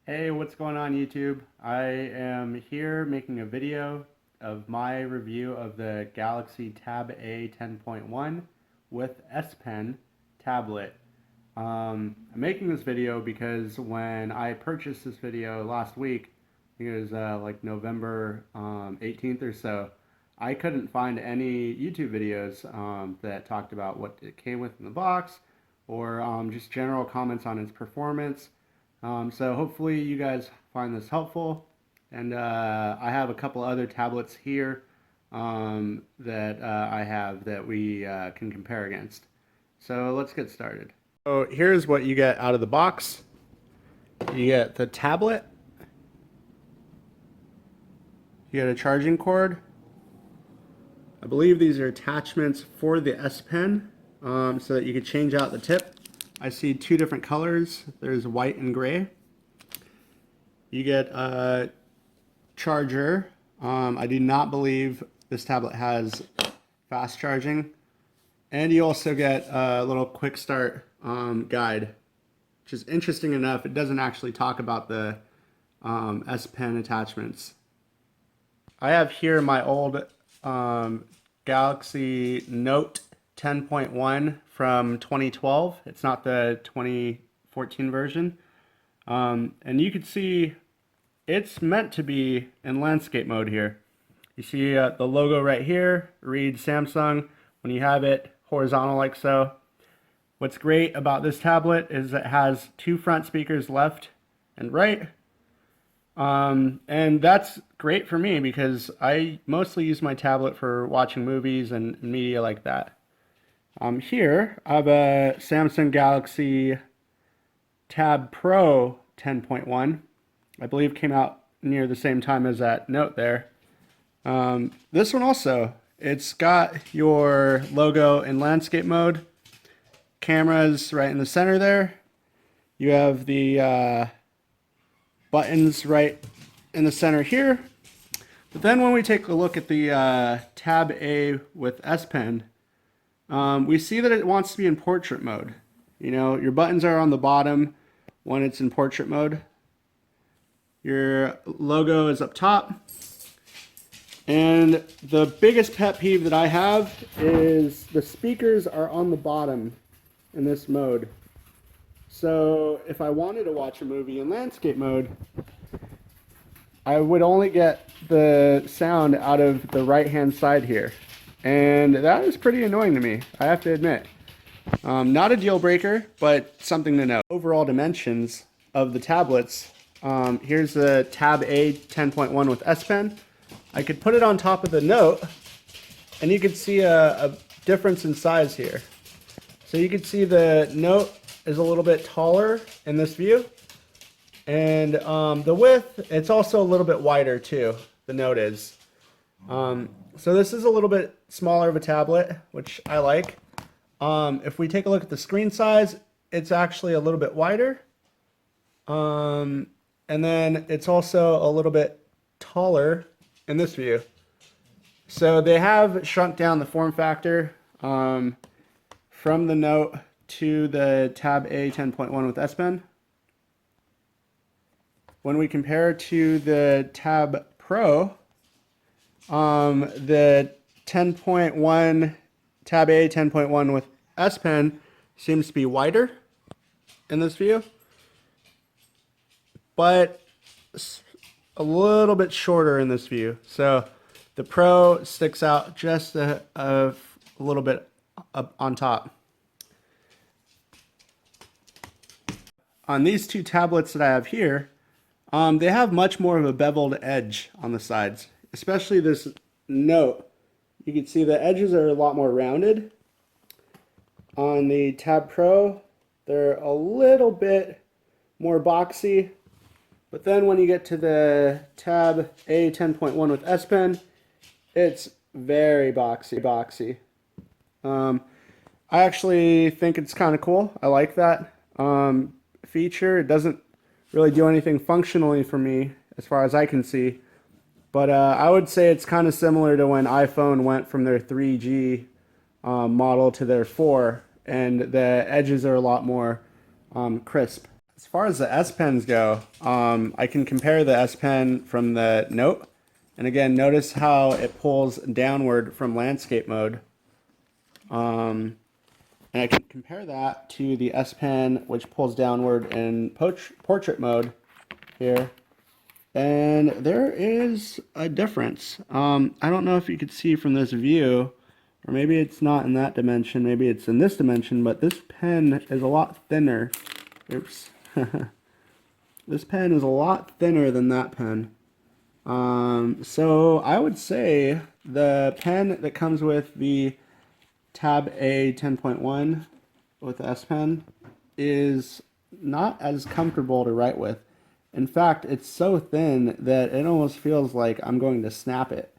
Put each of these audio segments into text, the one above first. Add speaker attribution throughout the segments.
Speaker 1: Hey, what's going on YouTube? I am here making a video of my review of the Galaxy Tab A 10.1 with S Pen tablet. I'm making this video because when I purchased this video last week, I think it was like November 18th or so, I couldn't find any YouTube videos that talked about what it came with in the box or just general comments on its performance. So hopefully you guys find this helpful. And I have a couple other tablets here that I have that we can compare against. So let's get started. So here's what you get out of the box. You get the tablet. You get a charging cord. I believe these are attachments for the S Pen so that you can change out the tip. I see two different colors. There's white and gray. You get a charger. I do not believe this tablet has fast charging. And you also get a little quick start guide, which is interesting enough. It doesn't actually talk about the S Pen attachments. I have here my old Galaxy Note 10.1 from 2012. It's not the 2014 version. And you can see it's meant to be in landscape mode here. You see the logo right here, reads Samsung. When you have it horizontal like so. What's great about this tablet is it has two front speakers left and right. And that's great for me because I mostly use my tablet for watching movies and media like that. Here I have a Samsung Galaxy Tab Pro 10.1. I believe came out near the same time as that Note there. This one also, it's got your logo in landscape mode. Camera's right in the center there. You have the buttons right in the center here. But then when we take a look at the Tab A with S Pen, we see that it wants to be in portrait mode. You know, your buttons are on the bottom when it's in portrait mode. Your logo is up top. And the biggest pet peeve that I have is the speakers are on the bottom in this mode. So if I wanted to watch a movie in landscape mode, I would only get the sound out of the right-hand side here. And that is pretty annoying to me, I have to admit. Not a deal breaker, but something to know. Overall dimensions of the tablets. Here's the Tab A 10.1 with S Pen. I could put it on top of the Note, and you can see a difference in size here. So you can see the Note is a little bit taller in this view, and the width, it's also a little bit wider too, the Note is. So this is a little bit smaller of a tablet, which I like. If we take a look at the screen size, it's actually a little bit wider. And then it's also a little bit taller in this view. So they have shrunk down the form factor from the Note to the Tab A 10.1 with S Pen. When we compare to the Tab Pro, the 10.1 Tab A 10.1 with S Pen seems to be wider in this view, but a little bit shorter in this view. So the Pro sticks out just a little bit up on top. On these two tablets that I have here, they have much more of a beveled edge on the sides, especially this Note. You can see the edges are a lot more rounded. On the Tab Pro, they're a little bit more boxy. But then when you get to the Tab A 10.1 with S Pen, it's very boxy. I actually think it's kind of cool. I like that feature. It doesn't really do anything functionally for me as far as I can see. But I would say it's kind of similar to when iPhone went from their 3G model to their 4, and the edges are a lot more crisp. As far as the S Pens go, I can compare the S Pen from the Note. And again, notice how it pulls downward from landscape mode. And I can compare that to the S Pen, which pulls downward in portrait mode here. And there is a difference. I don't know if you could see from this view, or maybe it's not in that dimension, maybe it's in this dimension, but this pen is a lot thinner. Oops. This pen is a lot thinner than that pen. So I would say the pen that comes with the Tab A 10.1 with the S Pen is not as comfortable to write with. In fact, it's so thin that it almost feels like I'm going to snap it.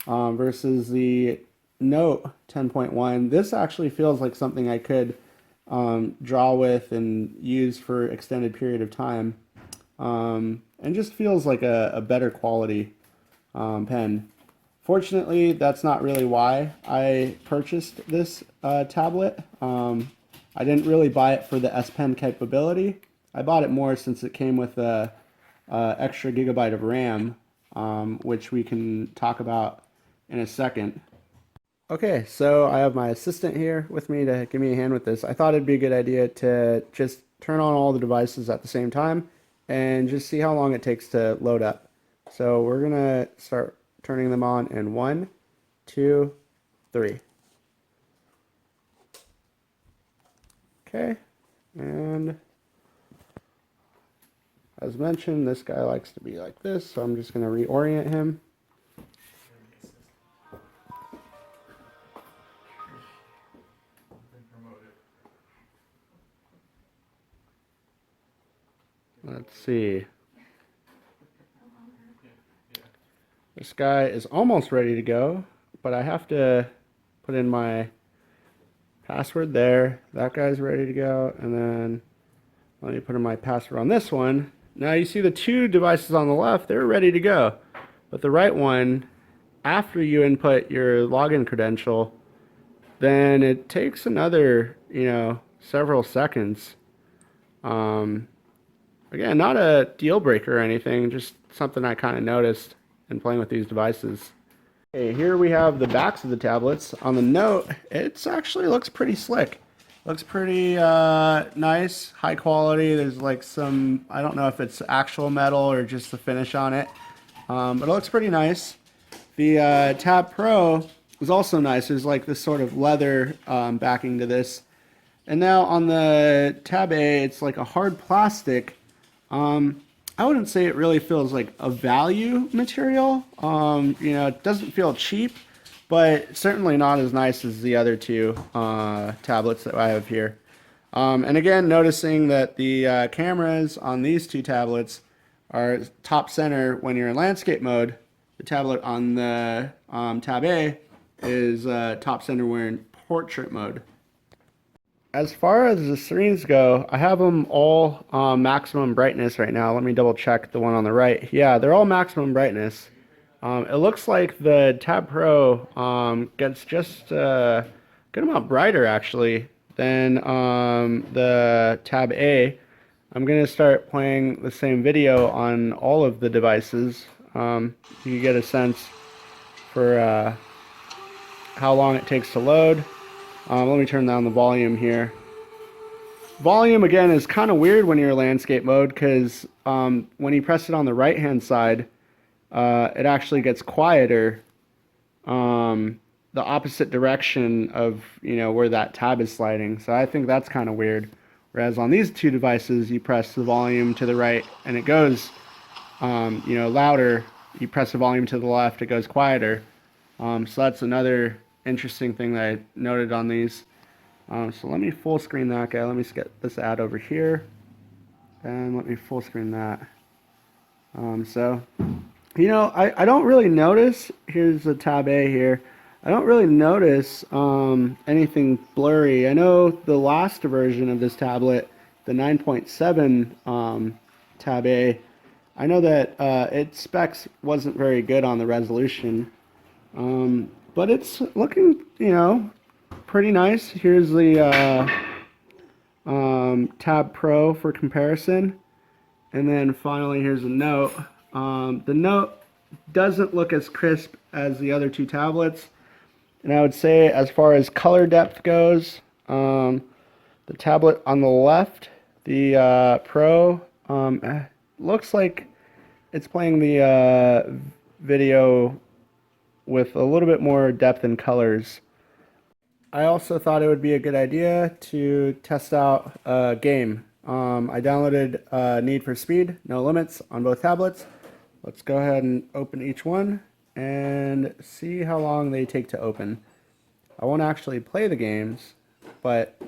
Speaker 1: Versus the Note 10.1, this actually feels like something I could draw with and use for extended period of time. And just feels like a better quality pen. Fortunately, that's not really why I purchased this tablet. I didn't really buy it for the S Pen capability. I bought it more since it came with a extra gigabyte of RAM, which we can talk about in a second. Okay, so I have my assistant here with me to give me a hand with this. I thought it'd be a good idea to just turn on all the devices at the same time and just see how long it takes to load up. So we're gonna start turning them on in 1, 2, 3. Okay, and as mentioned, this guy likes to be like this, so I'm just gonna reorient him. Let's see. This guy is almost ready to go, but I have to put in my password there. That guy's ready to go, and then let me put in my password on this one. Now you see the two devices on the left, they're ready to go. But the right one, after you input your login credential, then it takes another, several seconds. Again, not a deal breaker or anything, just something I kind of noticed in playing with these devices. Okay, here we have the backs of the tablets. On the Note, it actually looks pretty slick. Looks pretty nice, high quality. There's like some, I don't know if it's actual metal or just the finish on it, but it looks pretty nice. The Tab Pro was also nice. There's like this sort of leather backing to this. And now on the Tab A, it's like a hard plastic. I wouldn't say it really feels like a value material. It doesn't feel cheap, but certainly not as nice as the other two tablets that I have here. And again, noticing that the cameras on these two tablets are top center when you're in landscape mode. The tablet on the Tab A is top center when in portrait mode. As far as the screens go, I have them all maximum brightness right now. Let me double check the one on the right. Yeah, they're all maximum brightness. It looks like the Tab Pro gets just a good amount brighter actually than the Tab A. I'm going to start playing the same video on all of the devices. You can get a sense for how long it takes to load. Let me turn down the volume here. Volume, again, is kind of weird when you're in landscape mode because when you press it on the right-hand side, it actually gets quieter the opposite direction of, where that tab is sliding. So I think that's kind of weird. Whereas on these two devices, you press the volume to the right and it goes, louder. You press the volume to the left, it goes quieter. So that's another interesting thing that I noted on these. So let me full screen that guy. Let me get this ad over here. And let me full screen that. I don't really notice, here's the Tab A here. I don't really notice anything blurry. I know the last version of this tablet, the 9.7 Tab A, I know that its specs wasn't very good on the resolution. But it's looking, pretty nice. Here's the Tab Pro for comparison. And then finally, here's a Note. The Note doesn't look as crisp as the other two tablets. And I would say as far as color depth goes, the tablet on the left, the Pro, looks like it's playing the video with a little bit more depth and colors. I also thought it would be a good idea to test out a game. I downloaded Need for Speed, No Limits on both tablets. Let's go ahead and open each one and see how long they take to open. I won't actually play the games, but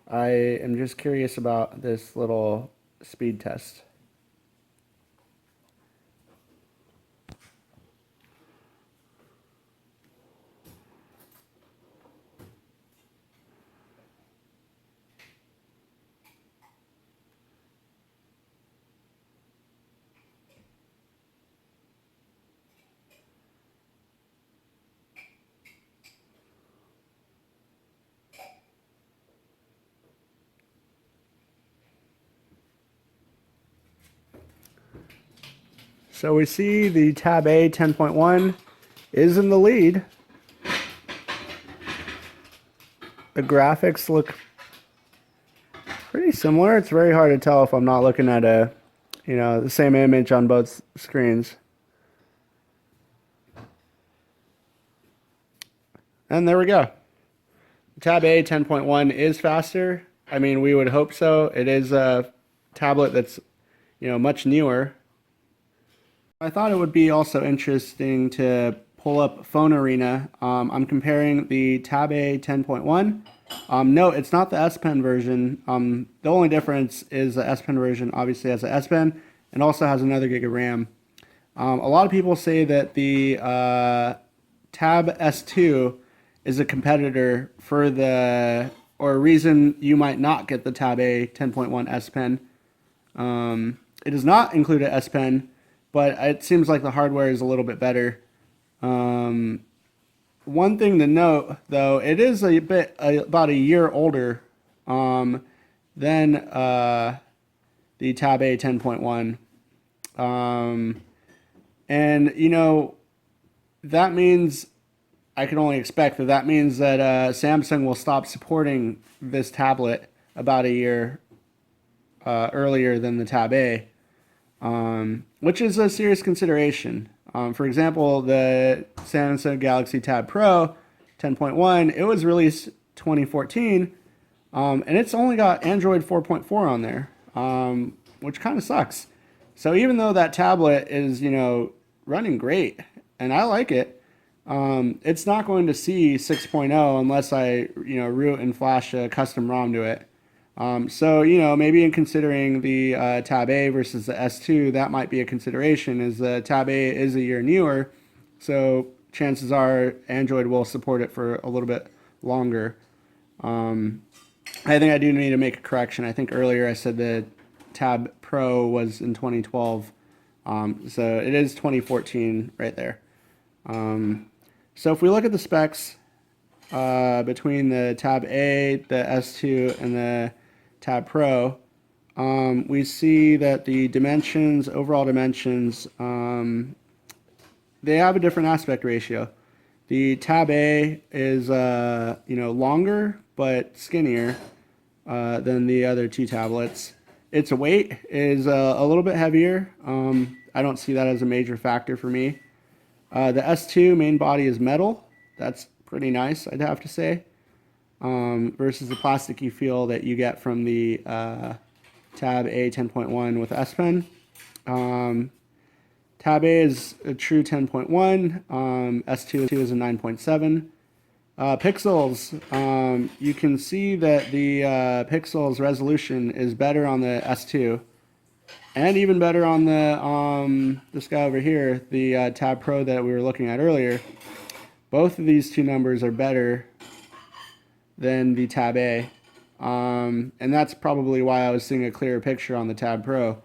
Speaker 1: I am just curious about this little speed test. So we see the Tab A 10.1 is in the lead. The graphics look pretty similar. It's very hard to tell if I'm not looking at the same image on both screens. And there we go. Tab A 10.1 is faster. I mean, we would hope so. It is a tablet that's, much newer. I thought it would be also interesting to pull up Phone Arena. I'm comparing the Tab A 10.1. No, it's not the S Pen version. The only difference is the S Pen version obviously has an S Pen and also has another gig of RAM. A lot of people say that the Tab S2 is a competitor for or a reason you might not get the Tab A 10.1 S Pen. It does not include an S Pen, but it seems like the hardware is a little bit better. One thing to note, though, it is about a year older than the Tab A 10.1. And, that means, I can only expect that means that Samsung will stop supporting this tablet about a year earlier than the Tab A. Which is a serious consideration. For example, the Samsung Galaxy Tab Pro 10.1, it was released 2014, and it's only got Android 4.4 on there, which kind of sucks. So even though that tablet is, running great, and I like it, it's not going to see 6.0 unless I, root and flash a custom ROM to it. So, maybe in considering the Tab A versus the S2, that might be a consideration, as the Tab A is a year newer, so chances are Android will support it for a little bit longer. I think I do need to make a correction. I think earlier I said the Tab Pro was in 2012, so it is 2014 right there. So if we look at the specs between the Tab A, the S2, and the Tab Pro, we see that the dimensions, overall dimensions, they have a different aspect ratio. The Tab A is, longer but skinnier than the other two tablets. Its weight is a little bit heavier. I don't see that as a major factor for me. The S2 main body is metal. That's pretty nice, I'd have to say, versus the plasticky feel that you get from the Tab A 10.1 with S Pen. Tab A is a true 10.1, S2 is a 9.7. Pixels, you can see that the pixels resolution is better on the S2, and even better on the this guy over here, the Tab Pro that we were looking at earlier. Both of these two numbers are better than the Tab A, and that's probably why I was seeing a clearer picture on the Tab Pro.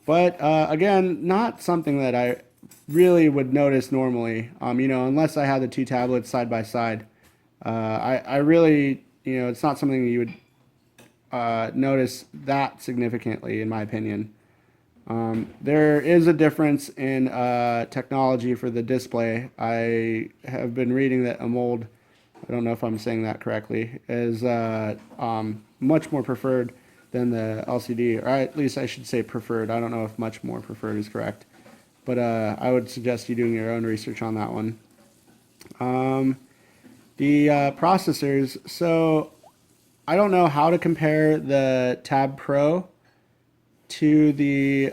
Speaker 1: But again, not something that I really would notice normally, unless I had the two tablets side by side. I really, it's not something you would notice that significantly, in my opinion. There is a difference in technology for the display. I have been reading that AMOLED, I don't know if I'm saying that correctly, is much more preferred than the LCD, or at least I should say preferred. I don't know if much more preferred is correct, but I would suggest you doing your own research on that one. The processors, so I don't know how to compare the Tab Pro to the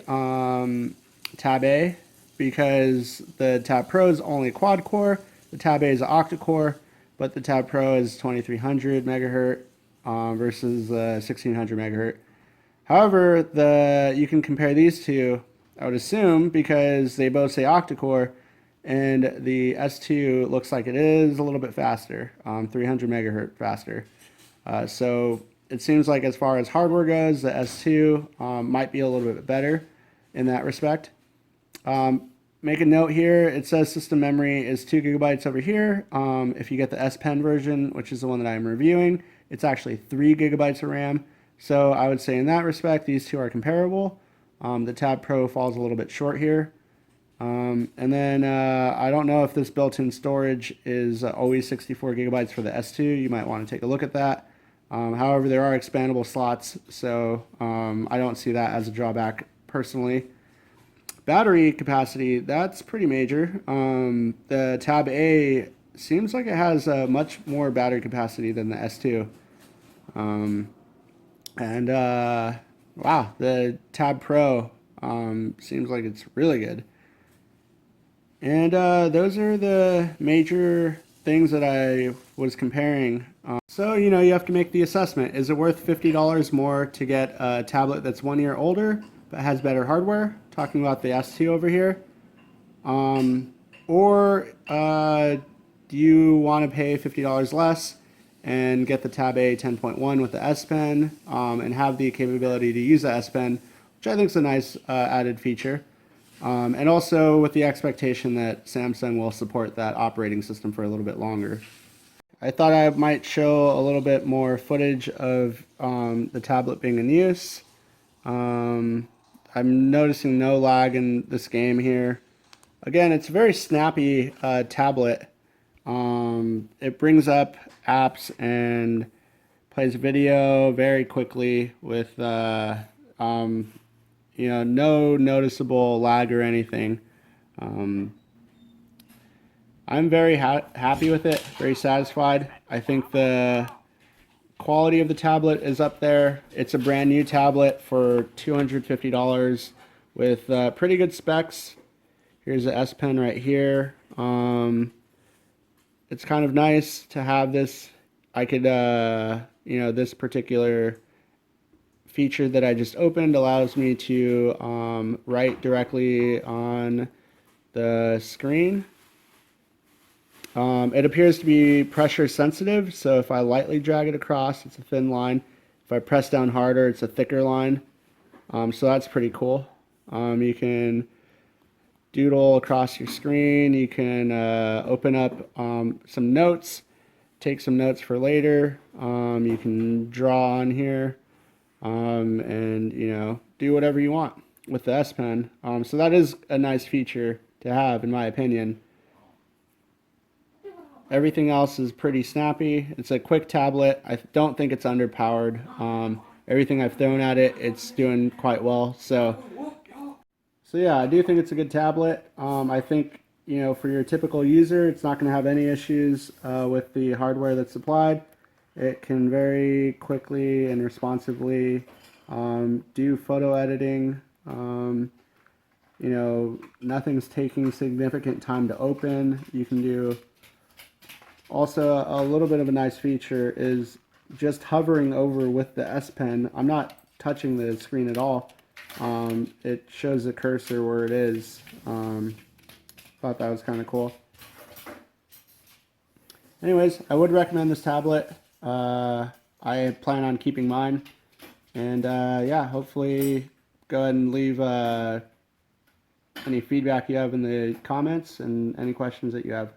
Speaker 1: Tab A, because the Tab Pro is only quad core, the Tab A is octa core, but the Tab Pro is 2300 megahertz versus 1600 megahertz. However, you can compare these two, I would assume, because they both say octa core, and the S2 looks like it is a little bit faster, 300 megahertz faster. So it seems like as far as hardware goes, the S2 might be a little bit better in that respect. Make a note here, it says system memory is 2 gigabytes over here. If you get the S Pen version, which is the one that I'm reviewing, it's actually 3 gigabytes of RAM. So I would say in that respect, these two are comparable. The Tab Pro falls a little bit short here. And then I don't know if this built-in storage is always 64 gigabytes for the S2. You might want to take a look at that. However, there are expandable slots, so I don't see that as a drawback personally. Battery capacity, that's pretty major. The Tab A seems like it has much more battery capacity than the S2. Wow, the Tab Pro seems like it's really good. And those are the major things that I was comparing. So, you know, you have to make the assessment. Is it worth $50 more to get a tablet that's 1 year older but has better hardware? Talking about the S2 over here. Or do you want to pay $50 less and get the Tab A 10.1 with the S Pen and have the capability to use the S Pen, which I think is a nice added feature. And also with the expectation that Samsung will support that operating system for a little bit longer. I thought I might show a little bit more footage of the tablet being in use. I'm noticing no lag in this game here. Again, it's a very snappy tablet. It brings up apps and plays video very quickly with you know, no noticeable lag or anything. I'm very happy with it, very satisfied. I think the quality of the tablet is up there. It's a brand new tablet for $250 with pretty good specs. Here's the S Pen right here. It's kind of nice to have this. I could, you know, this particular feature that I just opened allows me to write directly on the screen. It appears to be pressure sensitive, so if I lightly drag it across, it's a thin line. If I press down harder, it's a thicker line. So that's pretty cool. You can doodle across your screen. You can open up some notes, take some notes for later. You can draw on here. And you know, do whatever you want with the S Pen. So that is a nice feature to have, in my opinion. Everything else is pretty snappy. It's a quick tablet. I don't think it's underpowered. Everything I've thrown at it, it's doing quite well. So yeah, I do think it's a good tablet. I think, you know, for your typical user, it's not going to have any issues with the hardware that's supplied. It can very quickly and responsively do photo editing. You know, nothing's taking significant time to open. You can do. Also, a little bit of a nice feature is just hovering over with the S Pen. I'm not touching the screen at all. It shows the cursor where it is. Thought that was kind of cool. Anyways, I would recommend this tablet. I plan on keeping mine. And yeah, hopefully go ahead and leave any feedback you have in the comments and any questions that you have.